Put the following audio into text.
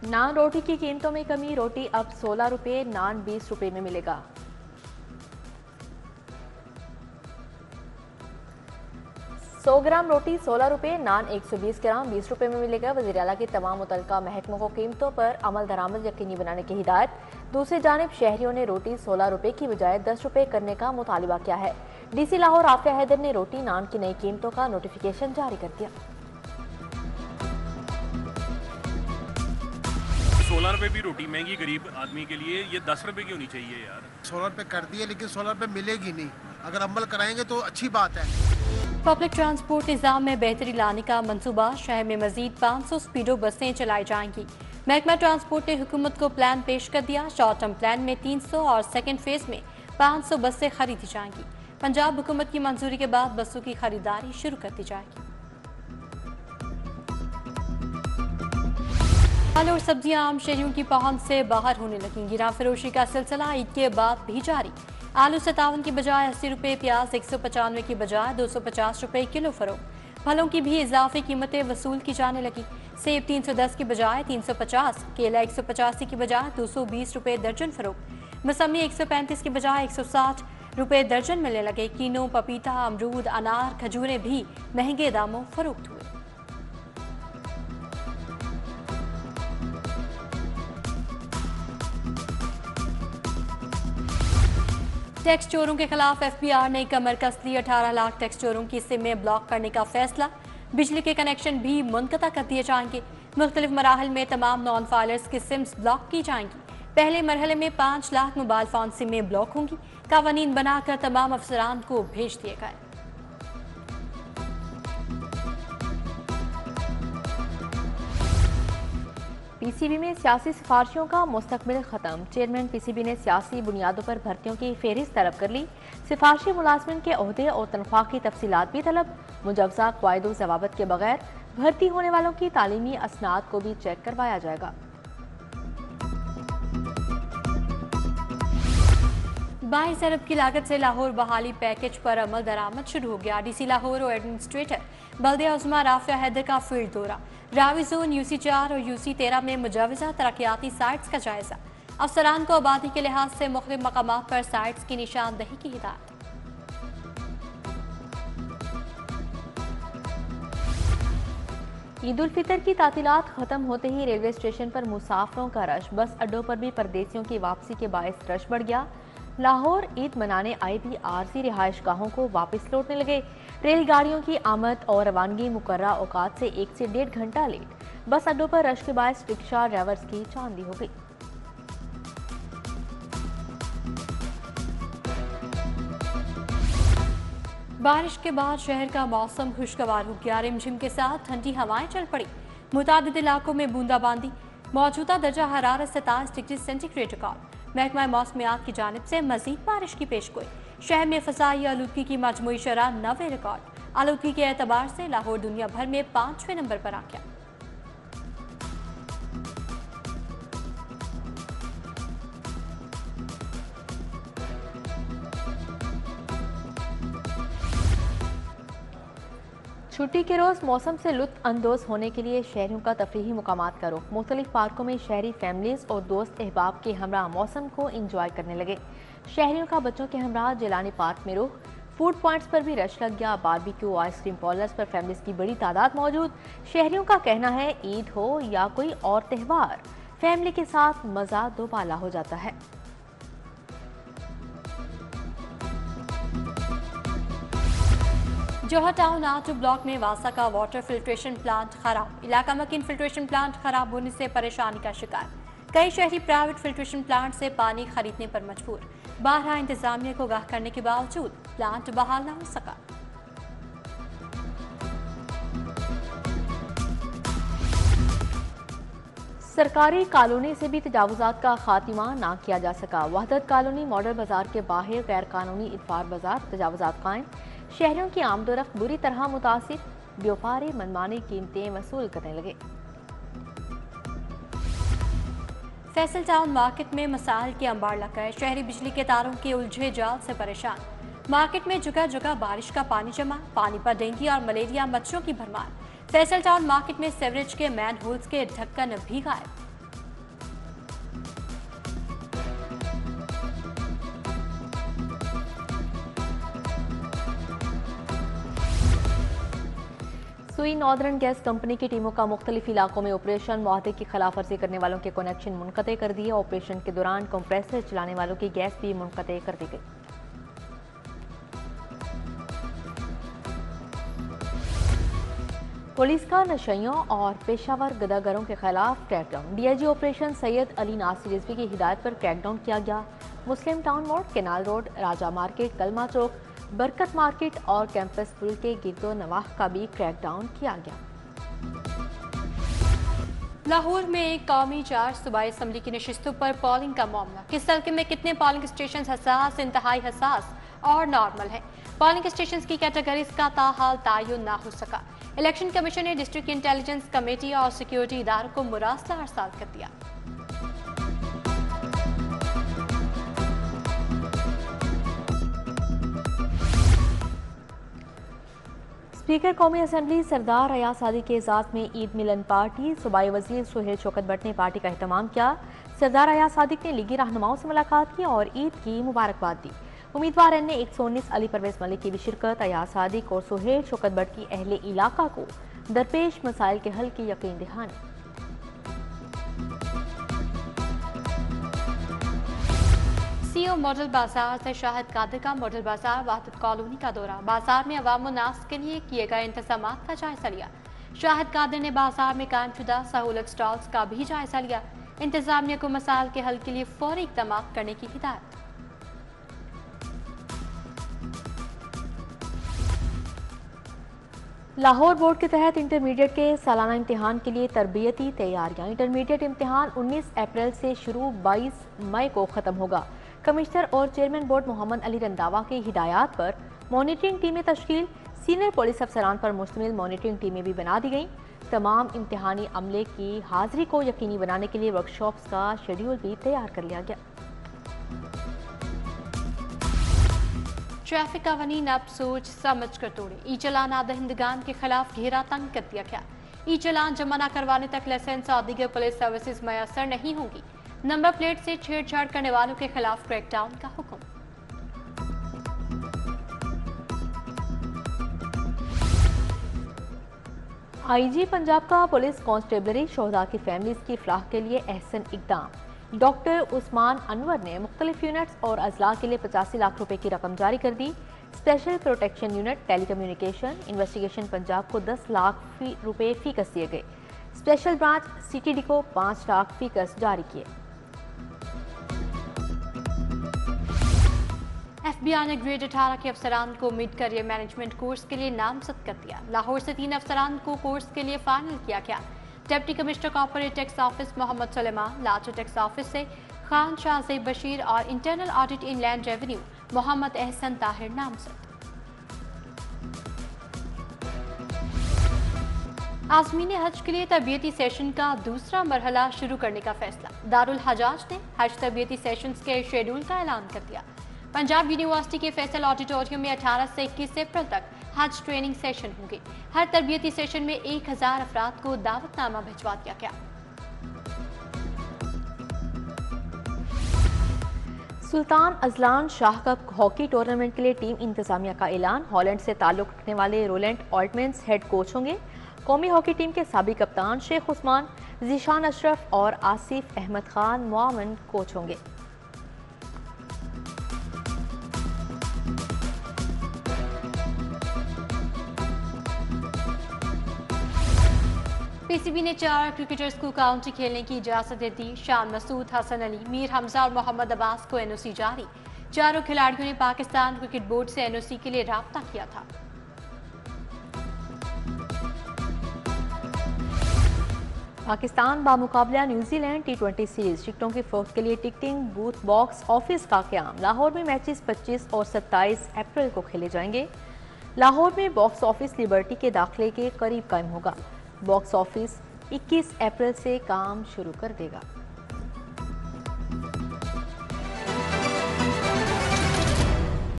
नान रोटी की कीमतों में कमी, रोटी अब 16 रुपये, नान 20 रुपये में मिलेगा। सौ ग्राम रोटी 16 रुपये, नान 120 ग्राम 20 रुपये में मिलेगा। वज़ीर आला की तमाम मुतल्लिका महकमों को कीमतों पर अमल दरामद यकीनी बनाने की हिदायत। दूसरी जानिब शहरियों ने रोटी 16 रुपये की बजाय 10 रुपये करने का मुतालिबा किया है। DC लाहौर आफिया हैदर ने रोटी नान की नई कीमतों का नोटिफिकेशन जारी कर दिया। 16 रुपए भी रोटी महंगी गरीब आदमी के लिए, ये 10 रुपए की होनी चाहिए यार। 16 रुपये कर दिए लेकिन 16 रुपये मिलेगी नहीं। अगर अमल कराएंगे तो अच्छी बात है। पब्लिक ट्रांसपोर्ट निज़ाम में बेहतरी लाने का मंसूबा, शहर में मजीद 500 स्पीडो बसें चलाई जाएंगी। महकमा ट्रांसपोर्ट ने हुकूमत को प्लान पेश कर दिया। शॉर्ट टर्म प्लान में 300 और सेकेंड फेज में 500 बसें खरीदी जाएंगी। पंजाब हुकूमत की मंजूरी के बाद बसों की खरीदारी शुरू कर दी जाएगी। फल और सब्जियां आम शहरियों की पहुंच से बाहर होने लगेंगी। गिरा फरोशी का सिलसिला ईद के बाद भी जारी। आलू 57 की बजाय 80 रुपये, प्याज 195 की बजाय 250 रुपये किलो फरोख्त। फलों की भी इजाफी कीमतें वसूल की जाने लगी। सेब 310 की बजाय 350, केला 185 की बजाय 220 रुपये दर्जन फरोख्त। मौसमी 135 की बजाय 160 रुपये दर्जन मिलने लगे। कीनों, पपीता, अमरूद, अनार, खजूरें भी महंगे दामों फरोख्त हुए। टैक्स चोरों के खिलाफ FBR ने कमर कस ली। 18 लाख टैक्स चोरों की सिमें ब्लॉक करने का फैसला। बिजली के कनेक्शन भी मुनक़ता कर दिए जाएंगे। मुख्तलिफ मराहल में तमाम नॉन फाइलर्स की सिम्स ब्लॉक की जाएंगी। पहले मरहले में 5 लाख मोबाइल फोन सिमें ब्लॉक होंगी। कानून बनाकर तमाम अफसरान को भेज दिए गए। PCB में सियासी सिफारिशों का मुस्तकबिल खत्म। चेयरमैन PCB ने सियासी बुनियादों पर भर्तियों की फहरिस्त तलब कर ली। सिफारशी मुलाजमिन के ओहदे और तनख्वाह की तफसीलात भी तलब। मुजवजा क़वाइद व ज़वाबित के बगैर भर्ती होने वालों की तालीमी असनाद को भी चेक करवाया जाएगा। 22 अरब की लागत से लाहौर बहाली पैकेज पर अमल दरामद शुरू हो गया। DC लाहौर और एडमिनिस्ट्रेटर बल्दिया उस्मा राफिया हैदर का फील्ड दौरा। रावी जोन UC4 और UC13 में मुजाविजा तरक्याती साइट्स का जायजा। अफसरान को आबादी के लिहाज से मुख्तलिफ मकामात पर साइट्स की निशानदही की हिदायत। ईद उल फितर की तातीलात खत्म होते ही रेलवे स्टेशन पर मुसाफिरों का रश, बस अड्डों पर भी परदेसियों की वापसी के बायस रश बढ़ गया। लाहौर ईद मनाने आए भी आरजी रिहाइश गाहों को वापस लौटने लगे। रेलगाड़ियों की आमद और रवानगी मुकर्ररा औकात से 1 से 1.5 घंटा लेट। बस अड्डों पर रश के बायस रिक्शा ड्राइवर्स की चांदी हो गई। बारिश के बाद शहर का मौसम खुशगवार हो गया। रिमझिम के साथ ठंडी हवाएं चल पड़ी। मुतादिद इलाकों में बूंदाबांदी। मौजूदा दर्जा हरारत 27 डिग्री सेंटीग्रेड रिकॉर्ड। महकमा मौसमियात की जानिब से मजीद बारिश की पेशगोई। शहर में फ़ज़ाई आलूदगी की मजमूई शरह 90 रिकॉर्ड। आलूदगी के एतबार से लाहौर दुनिया भर में 5वें नंबर पर आ गया। छुट्टी के रोज़ मौसम से लुत्फ़ अंदोज़ होने के लिए शहरियों का तफरीही मुकामात का रुख। मुख्तलिफ पार्कों में शहरी फैमिलीज़ और दोस्त अहबाब के हमरा मौसम को इंजॉय करने लगे। शहरियों का बच्चों के हमरा जिलानी पार्क में रुख। फूड पॉइंट्स पर भी रश लग गया। बारबेक्यू, आइसक्रीम पार्लर्स पर फैमिलीज़ की बड़ी तादाद मौजूद। शहरियों का कहना है ईद हो या कोई और त्यौहार, फैमिली के साथ मज़ा दोबाला हो जाता है। जोहर टाउन R2 ब्लॉक में वासा का वाटर फिल्ट्रेशन प्लांट खराब। इलाका मकीन फिल्ट्रेशन प्लांट खराब होने से परेशानी का शिकार। कई शहरी प्राइवेट फिल्ट्रेशन प्लांट से पानी खरीदने पर मजबूर। बारहा इंतजामिया को आगाह करने के बावजूद प्लांट बहाल न हो सका। सरकारी कॉलोनी से भी तजावुजात का खात्मा ना किया जा सका। वहदत कॉलोनी मॉडल बाजार के बाहर गैर कानूनी इतवार बाजार, तजावुजात कायम। शहरियों की आमदोरफ्त बुरी तरह मुतासिर। व्यापारी मनमानी कीमतें वसूल करने लगे। फैसल टाउन मार्केट में मसाइल के अंबार लग गए। शहरी बिजली के तारों के उलझे जाल से परेशान। मार्केट में जगह जगह बारिश का पानी जमा। पानी पर डेंगू और मलेरिया मच्छरों की भरमार। फैसल टाउन मार्केट में सेवरेज के मैन होल्स के ढक्कन भी गायब। सुई नॉर्दर्न गैस कंपनी की टीमों का मुख्तलिफ इलाकों में ऑपरेशन, मुआहदे की खिलाफ वर्जी करने वालों के कनेक्शन मुनक़ते कर दिए। ऑपरेशन के दौरान कंप्रेसर चलाने वालों की गैस भी मुनक़ते कर दी गई। पुलिस का नशइयों और पेशावर गदागरों के खिलाफ crackdown. DIG operation Syed Ali Nasir Rizvi की हिदायत पर क्रैकडाउन किया गया। Muslim Town Mor, canal road, Raja market, Kalma Chowk, बरकत मार्केट और कैंपस पुल के गिरदो नवाह का भी क्रैकडाउन किया गया। लाहौर में कौमी 4 सूबाई असम्बली की नशिस्तों पर पोलिंग का मामला। किस हल्के में कितने पोलिंग स्टेशन हसास, इंतहाई हसास और नॉर्मल है? पोलिंग स्टेशन की कैटेगरीज का ताहाल तयन ना हो सका। इलेक्शन कमीशन ने डिस्ट्रिक्ट इंटेलिजेंस कमेटी और सिक्योरिटी इदारों को मुरासला अरसाल कर दिया। स्पीकर कौमी असम्बली सरदार अयाज सादी के एजाज में ईद मिलन पार्टी। सूबाई वजीर सुहेल शौकत भट्ट ने पार्टी का एहतमाम किया। सरदार अयाज सादी ने लीगी रहनुमाओं से मुलाकात की और ईद की मुबारकबाद दी। उम्मीदवार ने 119 अली परवेज मलिक की भी शिरकत। अयाज सादिक और सुहेल शौकत भट्ट की अहले इलाका को दरपेश मसाइल के हल की यकीन दहानी। सीओ मॉडल बाजार से शाहिद कादिर का मॉडल बाजार वाहिद कॉलोनी का दौरा। बाजार में अवाम नास के लिए किए गए इंतजाम का जायजा लिया। शाहिद कादिर ने बाजार में कायम शुदा सहूलत स्टॉल्स का भी जायजा लिया। इंतजामिया को मसाइल के हल के लिए फौरी इक़दाम करने की हिदायत। लाहौर बोर्ड के तहत इंटरमीडिएट के सालाना इम्तिहान के लिए तरबियती तैयारियां। इंटरमीडिएट इम्तिहान 19 अप्रैल से शुरू 22 मई को ख़त्म होगा। कमिश्नर और चेयरमैन बोर्ड मोहम्मद अली रंधावा की हिदायत पर मॉनिटरिंग टीमें तश्कील। सीनियर पुलिस अफसरान पर मुश्तमिल मॉनिटरिंग टीमें भी बना दी गईं। तमाम इम्तिहानी अमले की हाजिरी को यकीनी बनाने के लिए वर्कशॉप्स का शेड्यूल भी तैयार कर लिया गया। ट्रैफिक कवानीन अब सोच समझ कर तोड़े। ई चलान आदहिंदगान के खिलाफ घेरा तंग कर दिया गया। ई चलान जमा न करवाने तक लाइसेंस और दीगर पुलिस सर्विसेज मैसर नहीं होंगी। नंबर प्लेट से छेड़छाड़ करने वालों के खिलाफ क्रैकडाउन का हुक्म। आईजी पंजाब का पुलिस कांस्टेबलरी शोहदा की फैमिलीज की फलाह के लिए अहसन इकदाम। डॉक्टर उस्मान अनवर ने मुख्तलिफ यूनिट्स और अजला के लिए 85 लाख रुपए की रकम जारी कर दी। Special protection unit, telecommunication, investigation Punjab को 10 लाख रुपए फीकस दिए गए। स्पेशल ब्रांच सीटीडी को 5 लाख फीकस जारी किए। FBI ने ग्रेड 18 के अफसरान को मिड करियर मैनेजमेंट कोर्स के लिए नामजद कर दिया। लाहौर से 3 अफसरान को कोर्स के लिए फाइनल किया गया। Deputy commissioner corporate tax office Mohammad Suleman, लाचो टैक्स ऑफिस से खान शाहजेब बशीर और internal audit inland revenue Mohammad Ehsan Tahir नामजद। आज़मीन हज के लिए तरबियती सेशन का दूसरा मरहला शुरू करने का फैसला। दारुल हजाज ने हज तरबियती सेशंस के शेड्यूल का ऐलान कर दिया। पंजाब यूनिवर्सिटी के फैसल ऑडिटोरियम में 18 से 21 अप्रैल तक हज ट्रेनिंग सेशन होंगे। हर तरबियती सेशन में 1000 अफराद को दावतनामा भिजवा दिया गया। Sultan Azlan Shah cup hockey tournament के लिए टीम इंतजामिया का ऐलान। हॉलैंड से ताल्लुक रखने वाले रोलेंट ऑल्टमेंस हेड कोच होंगे। कौमी हॉकी टीम के साबिक कप्तान शेख उस्मान, जीशान अशरफ और आसिफ अहमद खान मुआवन कोच होंगे। पीसीबी ने 4 क्रिकेटर्स को काउंटी खेलने की इजाजत दे दी। शान मसूद, हसन अली, मीर हमजा और मोहम्मद अब्बास को एनओसी जारी। चारों खिलाड़ियों ने पाकिस्तान क्रिकेट बोर्ड से एनओसी के लिए राब्ता किया था। पाकिस्तान बामुकाबला न्यूजीलैंड T20 सीरीज। टिकटों की फरोख्त के लिए टिकटिंग बूथ बॉक्स ऑफिस का क़याम। लाहौर में मैचेस 25 और 27 अप्रैल को खेले जाएंगे। लाहौर में बॉक्स ऑफिस लिबर्टी के दाखिले के करीब कायम होगा। बॉक्स ऑफिस 21 अप्रैल से काम शुरू कर देगा।